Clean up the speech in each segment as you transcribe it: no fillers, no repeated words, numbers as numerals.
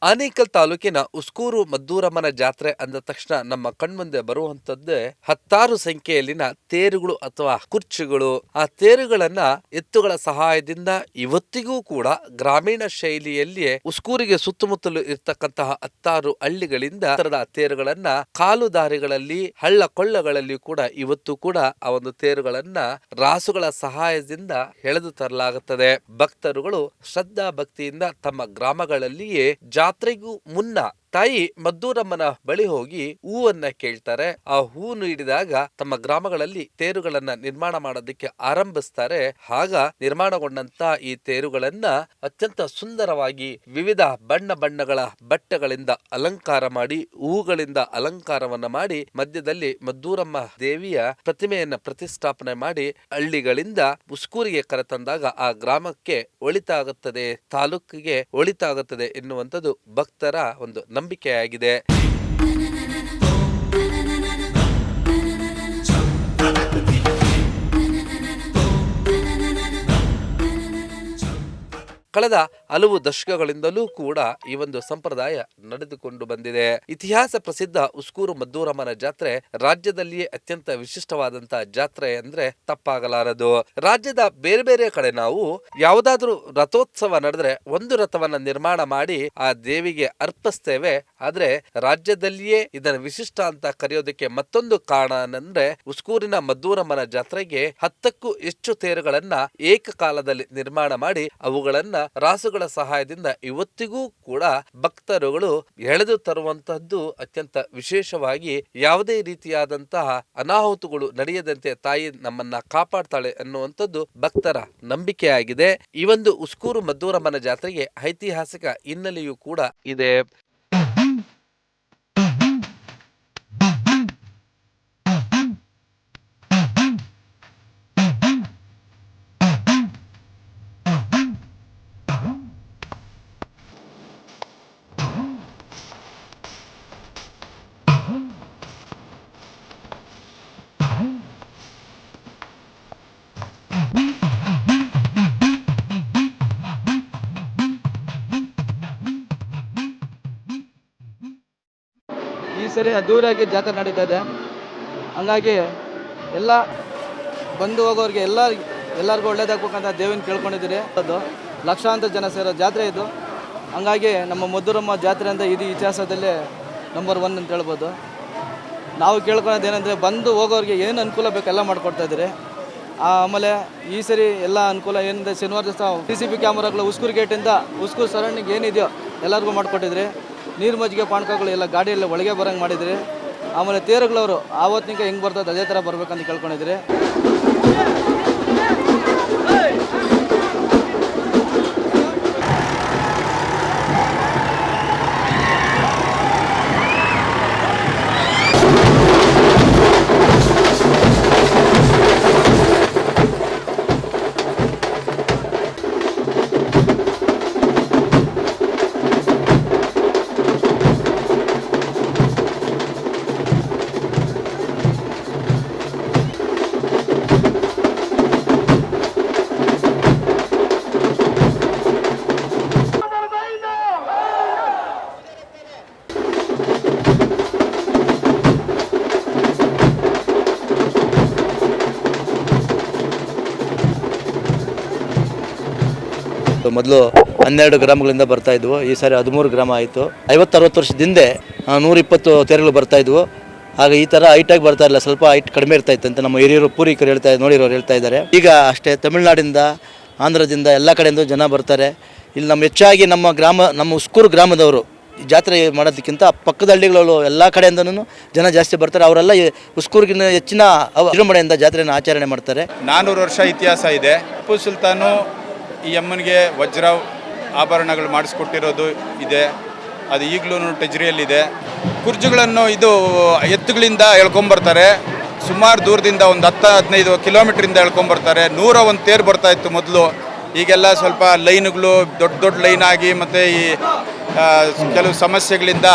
ಆನೇಕಲ್ ತಾಲೂಕಿನ ಉಸ್ಕೂರು ಮದ್ದೂರಮ್ಮನ ಜಾತ್ರೆ ಅಂದ ತಕ್ಷಣ ನಮ್ಮ ಕಣ್ಮುಂದೆ ಬರುವಂತದ್ದೇ ಹತ್ತಾರು ಸಂಖ್ಯೆಯಲ್ಲಿನ ತೇರುಗಳು ಅಥವಾ ಕುರ್ಚಿಗಳು. ಆ ತೇರುಗಳನ್ನ ಎತ್ತುಗಳ ಸಹಾಯದಿಂದ ಇವತ್ತಿಗೂ ಕೂಡ ಗ್ರಾಮೀಣ ಶೈಲಿಯಲ್ಲಿಯೇ ಉಸ್ಕೂರಿಗೆ ಸುತ್ತಮುತ್ತಲು ಇರ್ತಕ್ಕಂತಹ ಹತ್ತಾರು ಹಳ್ಳಿಗಳಿಂದ ತೇರುಗಳನ್ನ ಕಾಲು ದಾರಿಗಳಲ್ಲಿ ಹಳ್ಳ ಕೊಳ್ಳಗಳಲ್ಲಿ ಕೂಡ ಇವತ್ತು ಕೂಡ ಆ ಒಂದು ತೇರುಗಳನ್ನ ರಾಸುಗಳ ಸಹಾಯದಿಂದ ಎಳೆದು ತರಲಾಗುತ್ತದೆ. ಭಕ್ತರುಗಳು ಶ್ರದ್ಧಾ ಭಕ್ತಿಯಿಂದ ತಮ್ಮ ಗ್ರಾಮಗಳಲ್ಲಿಯೇ ಜಾತ್ರೆಗೂ ಮುನ್ನ ತಾಯಿ ಮದ್ದೂರಮ್ಮನ ಬಳಿ ಹೋಗಿ ಹೂವನ್ನ ಕೇಳ್ತಾರೆ. ಆ ಹೂ ನೀಡಿದಾಗ ತಮ್ಮ ಗ್ರಾಮಗಳಲ್ಲಿ ತೇರುಗಳನ್ನ ನಿರ್ಮಾಣ ಮಾಡೋದಕ್ಕೆ ಆರಂಭಿಸ್ತಾರೆ. ಆಗ ನಿರ್ಮಾಣಗೊಂಡಂತ ಈ ತೇರುಗಳನ್ನ ಅತ್ಯಂತ ಸುಂದರವಾಗಿ ವಿವಿಧ ಬಣ್ಣ ಬಣ್ಣಗಳ ಬಟ್ಟೆಗಳಿಂದ ಅಲಂಕಾರ ಮಾಡಿ, ಹೂಗಳಿಂದ ಅಲಂಕಾರವನ್ನ ಮಾಡಿ, ಮಧ್ಯದಲ್ಲಿ ಮದ್ದೂರಮ್ಮ ದೇವಿಯ ಪ್ರತಿಮೆಯನ್ನ ಪ್ರತಿಷ್ಠಾಪನೆ ಮಾಡಿ ಹಳ್ಳಿಗಳಿಂದ ಉಸ್ಕೂರಿಗೆ ಕರೆತಂದಾಗ ಆ ಗ್ರಾಮಕ್ಕೆ ಒಳಿತಾಗುತ್ತದೆ, ತಾಲೂಕಿಗೆ ಒಳಿತಾಗುತ್ತದೆ ಎನ್ನುವಂಥದ್ದು ಭಕ್ತರ ಒಂದು ನಂಬಿಕೆಯಾಗಿದೆ. ಕಳೆದ ಹಲವು ದಶಕಗಳಿಂದಲೂ ಕೂಡ ಈ ಒಂದು ಸಂಪ್ರದಾಯ ನಡೆದುಕೊಂಡು ಬಂದಿದೆ. ಇತಿಹಾಸ ಪ್ರಸಿದ್ಧ ಉಸ್ಕೂರು ಮದ್ದೂರಮ್ಮನ ಜಾತ್ರೆ ರಾಜ್ಯದಲ್ಲಿಯೇ ಅತ್ಯಂತ ವಿಶಿಷ್ಟವಾದಂತಹ ಜಾತ್ರೆ ಅಂದ್ರೆ ತಪ್ಪಾಗಲಾರದು. ರಾಜ್ಯದ ಬೇರೆ ಬೇರೆ ಕಡೆ ನಾವು ಯಾವುದಾದ್ರೂ ರಥೋತ್ಸವ ನಡೆದ್ರೆ ಒಂದು ರಥವನ್ನ ನಿರ್ಮಾಣ ಮಾಡಿ ಆ ದೇವಿಗೆ ಅರ್ಪಿಸ್ತೇವೆ. ಆದ್ರೆ ರಾಜ್ಯದಲ್ಲಿಯೇ ಇದನ್ನು ವಿಶಿಷ್ಟ ಅಂತ ಕರೆಯೋದಕ್ಕೆ ಮತ್ತೊಂದು ಕಾರಣ ಅಂದ್ರೆ ಉಸ್ಕೂರಿನ ಮದ್ದೂರಮ್ಮನ ಜಾತ್ರೆಗೆ 10ಕ್ಕೂ ಹೆಚ್ಚು ತೇರುಗಳನ್ನ ಏಕಕಾಲದಲ್ಲಿ ನಿರ್ಮಾಣ ಮಾಡಿ ಅವುಗಳನ್ನ ರಾಸುಗಳ ಸಹಾಯದಿಂದ ಇವತ್ತಿಗೂ ಕೂಡ ಭಕ್ತರುಗಳು ಎಳೆದು ತರುವಂತಹದ್ದು ಅತ್ಯಂತ ವಿಶೇಷವಾಗಿ ಯಾವುದೇ ರೀತಿಯಾದಂತಹ ಅನಾಹುತಗಳು ನಡೆಯದಂತೆ ತಾಯಿ ನಮ್ಮನ್ನ ಕಾಪಾಡ್ತಾಳೆ ಅನ್ನುವಂಥದ್ದು ಭಕ್ತರ ನಂಬಿಕೆಯಾಗಿದೆ. ಈ ಒಂದು ಉಸ್ಕೂರು ಮದ್ದೂರಮ್ಮನ ಜಾತ್ರೆಗೆ ಐತಿಹಾಸಿಕ ಹಿನ್ನೆಲೆಯೂ ಕೂಡ ಇದೆ. ಈ ಸರಿ ಅದ್ದೂರಿಯಾಗಿ ಜಾತ್ರೆ ನಡೀತಾ ಇದೆ. ಹಂಗಾಗಿ ಎಲ್ಲ ಬಂದು ಹೋಗೋರಿಗೆ ಎಲ್ಲರಿಗೂ ಒಳ್ಳೇದಾಗಬೇಕಂತ ದೇವಿನ ಕೇಳ್ಕೊಂಡಿದ್ದೀರಿ. ಅದು ಲಕ್ಷಾಂತರ ಜನ ಸೇರೋ ಜಾತ್ರೆ ಇದು. ಹಂಗಾಗಿ ನಮ್ಮ ಮದ್ದೂರಮ್ಮ ಜಾತ್ರೆ ಅಂತ ಇದು ಇತಿಹಾಸದಲ್ಲೇ ನಂಬರ್ 1 ಅಂತ ಹೇಳ್ಬೋದು. ನಾವು ಕೇಳ್ಕೊಳ್ಳೋದು ಏನಂದರೆ ಬಂದು ಹೋಗೋರಿಗೆ ಏನು ಅನುಕೂಲ ಬೇಕೆಲ್ಲ ಮಾಡಿಕೊಡ್ತಾಯಿದ್ದೀರಿ. ಆಮೇಲೆ ಈ ಸರಿ ಎಲ್ಲ ಅನುಕೂಲ ಏನಿದೆ, ಶನಿವಾರ ದಿವಸ CCTV ಕ್ಯಾಮ್ರಾಗಳು ಉಸ್ಕೂರು ಗೇಟಿಂದ ಉಸ್ಕೂರು ಸರೌಂಡಿಂಗ್ ಏನಿದೆಯೋ ಎಲ್ಲರಿಗೂ ಮಾಡಿಕೊಟ್ಟಿದ್ರಿ. ನೀರು ಮಜ್ಜಿಗೆ ಪಾನಕಗಳು ಎಲ್ಲ ಗಾಡಿಯಲ್ಲಿ ಒಳಗೆ ಬರೋಂಗೆ ಮಾಡಿದ್ರಿ. ಆಮೇಲೆ ತೇರುಗಳವರು ಆವತ್ತಿನಿಂದ ಹೆಂಗೆ ಬರ್ತದೆ ಅದೇ ಥರ ಬರ್ಬೇಕಂತ ಕೇಳ್ಕೊಂಡಿದ್ರಿ. ಮೊದಲು 12 ಗ್ರಾಮಗಳಿಂದ ಬರ್ತಾ ಇದ್ವು. ಈ ಸಾರಿ 13 ಗ್ರಾಮ ಆಯಿತು. 50-60 ವರ್ಷದ ಹಿಂದೆ 120 ತೇರುಗಳು ಬರ್ತಾ ಇದ್ವು. ಆಗ ಈ ಥರ ಹೈಟಾಗಿ ಬರ್ತಾ ಇಲ್ಲ, ಸ್ವಲ್ಪ ಹೈಟ್ ಕಡಿಮೆ ಇರ್ತಾ ಇತ್ತು ಅಂತ ನಮ್ಮ ಹಿರಿಯರು ಪೂರ್ವಿಕರು ನೋಡಿರೋರು ಹೇಳ್ತಾ ಇದ್ದಾರೆ. ಈಗ ಅಷ್ಟೇ ತಮಿಳುನಾಡಿಂದ, ಆಂಧ್ರದಿಂದ ಎಲ್ಲ ಕಡೆಯಿಂದ ಜನ ಬರ್ತಾರೆ. ಇಲ್ಲಿ ಹೆಚ್ಚಾಗಿ ನಮ್ಮ ಉಸ್ಕೂರು ಗ್ರಾಮದವರು ಜಾತ್ರೆ ಮಾಡೋದಕ್ಕಿಂತ ಪಕ್ಕದ ಹಳ್ಳಿಗಳು ಎಲ್ಲ ಕಡೆಯಿಂದನೂ ಜನ ಜಾಸ್ತಿ ಬರ್ತಾರೆ. ಅವರೆಲ್ಲ ಉಸ್ಕೂರಿಗಿನ ಹೆಚ್ಚಿನ ವಿಜೃಂಭಣೆಯಿಂದ ಜಾತ್ರೆಯನ್ನು ಆಚರಣೆ ಮಾಡ್ತಾರೆ. 400 ವರ್ಷ ಇತಿಹಾಸ ಇದೆ. ಟಿಪ್ಪು ಸುಲ್ತಾನು ಈ ಅಮ್ಮನಿಗೆ ವಜ್ರ ಆಭರಣಗಳು ಮಾಡಿಸ್ಕೊಟ್ಟಿರೋದು ಇದೆ. ಅದು ಈಗಲೂ ಟೆಜ್ರಿಯಲ್ಲಿದೆ. ಕುರ್ಜುಗಳನ್ನು ಇದು ಎತ್ತುಗಳಿಂದ ಎಳ್ಕೊಂಬರ್ತಾರೆ. ಸುಮಾರು ದೂರದಿಂದ ಒಂದು 10-15 ಕಿಲೋಮೀಟ್ರಿಂದ ಎಳ್ಕೊಂಬರ್ತಾರೆ. 101 ತೇರು ಬರ್ತಾಯಿತ್ತು ಮೊದಲು. ಈಗೆಲ್ಲ ಸ್ವಲ್ಪ ಲೈನ್ಗಳು ದೊಡ್ಡ ಲೈನ್ ಆಗಿ ಮತ್ತು ಈ ಕೆಲವು ಸಮಸ್ಯೆಗಳಿಂದ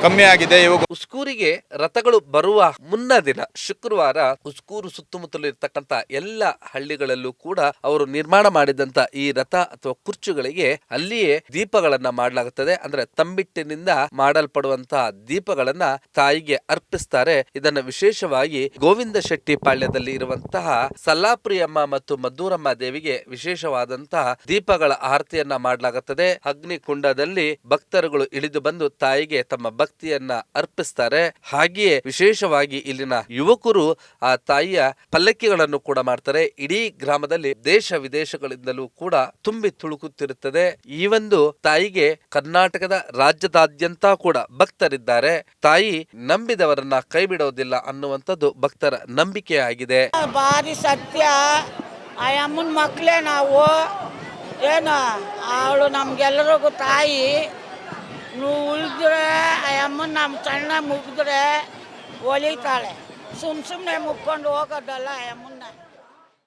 ಕಮ್ಮಿ ಆಗಿದೆ. ಇವಾಗ ಉಸ್ಕೂರಿಗೆ ರಥಗಳು ಬರುವ ಮುನ್ನ ದಿನ ಶುಕ್ರವಾರ ಉಸ್ಕೂರು ಸುತ್ತಮುತ್ತಲು ಇರ್ತಕ್ಕಂಥ ಎಲ್ಲ ಹಳ್ಳಿಗಳಲ್ಲೂ ಕೂಡ ಅವರು ನಿರ್ಮಾಣ ಮಾಡಿದಂತ ಈ ರಥ ಅಥವಾ ಕುರ್ಚುಗಳಿಗೆ ಅಲ್ಲಿಯೇ ದೀಪಗಳನ್ನ ಮಾಡಲಾಗುತ್ತದೆ. ಅಂದ್ರೆ ತಂಬಿಟ್ಟಿನಿಂದ ಮಾಡಲ್ಪಡುವಂತಹ ದೀಪಗಳನ್ನ ತಾಯಿಗೆ ಅರ್ಪಿಸ್ತಾರೆ. ಇದನ್ನ ವಿಶೇಷವಾಗಿ ಗೋವಿಂದ ಶೆಟ್ಟಿ ಪಾಳ್ಯದಲ್ಲಿ ಇರುವಂತಹ ಸಲ್ಲಾಪ್ರಿಯಮ್ಮ ಮತ್ತು ಮದ್ದೂರಮ್ಮ ದೇವಿಗೆ ವಿಶೇಷವಾದಂತಹ ದೀಪಗಳ ಆರತಿಯನ್ನ ಮಾಡಲಾಗುತ್ತದೆ. ಅಗ್ನಿ ಕುಂಡದಲ್ಲಿ ಭಕ್ತರುಗಳು ಇಳಿದು ಬಂದು ತಾಯಿಗೆ ತಮ್ಮ ಭಕ್ತಿಯನ್ನ ಅರ್ಪಿಸ್ತಾರೆ. ಹಾಗೆಯೇ ವಿಶೇಷವಾಗಿ ಇಲ್ಲಿನ ಯುವಕರು ಆ ತಾಯಿಯ ಪಲ್ಲಕ್ಕಿಗಳನ್ನು ಕೂಡ ಮಾಡ್ತಾರೆ. ಇಡೀ ಗ್ರಾಮದಲ್ಲಿ ದೇಶ ವಿದೇಶಗಳಿಂದಲೂ ಕೂಡ ತುಂಬಿ ತುಳುಕುತ್ತಿರುತ್ತದೆ. ಈ ಒಂದು ತಾಯಿಗೆ ಕರ್ನಾಟಕದ ರಾಜ್ಯದಾದ್ಯಂತ ಕೂಡ ಭಕ್ತರಿದ್ದಾರೆ. ತಾಯಿ ನಂಬಿದವರನ್ನ ಕೈ ಬಿಡೋದಿಲ್ಲ ಅನ್ನುವಂಥದ್ದು ಭಕ್ತರ ನಂಬಿಕೆಯಾಗಿದೆ. ಭಾರಿ ಸತ್ಯ. ಆ ಅಮ್ಮನ ಮಕ್ಕಳೇ ನಾವು. ಏನು ಅವಳು ನಮ್ಗೆಲ್ಲರಿಗೂ ತಾಯಿ. ನೀವು ಉಳಿದ್ರೆ ಆ ಅಮ್ಮನ ನಮ್ಮ ಸಣ್ಣ ಮುಗಿದ್ರೆ ಒಲಿತಾಳೆ. ಸುಮ್ಮನೆ ಮುಕ್ಕೊಂಡು ಹೋಗೋದಲ್ಲ ಆ ಅಮ್ಮನ್ನ.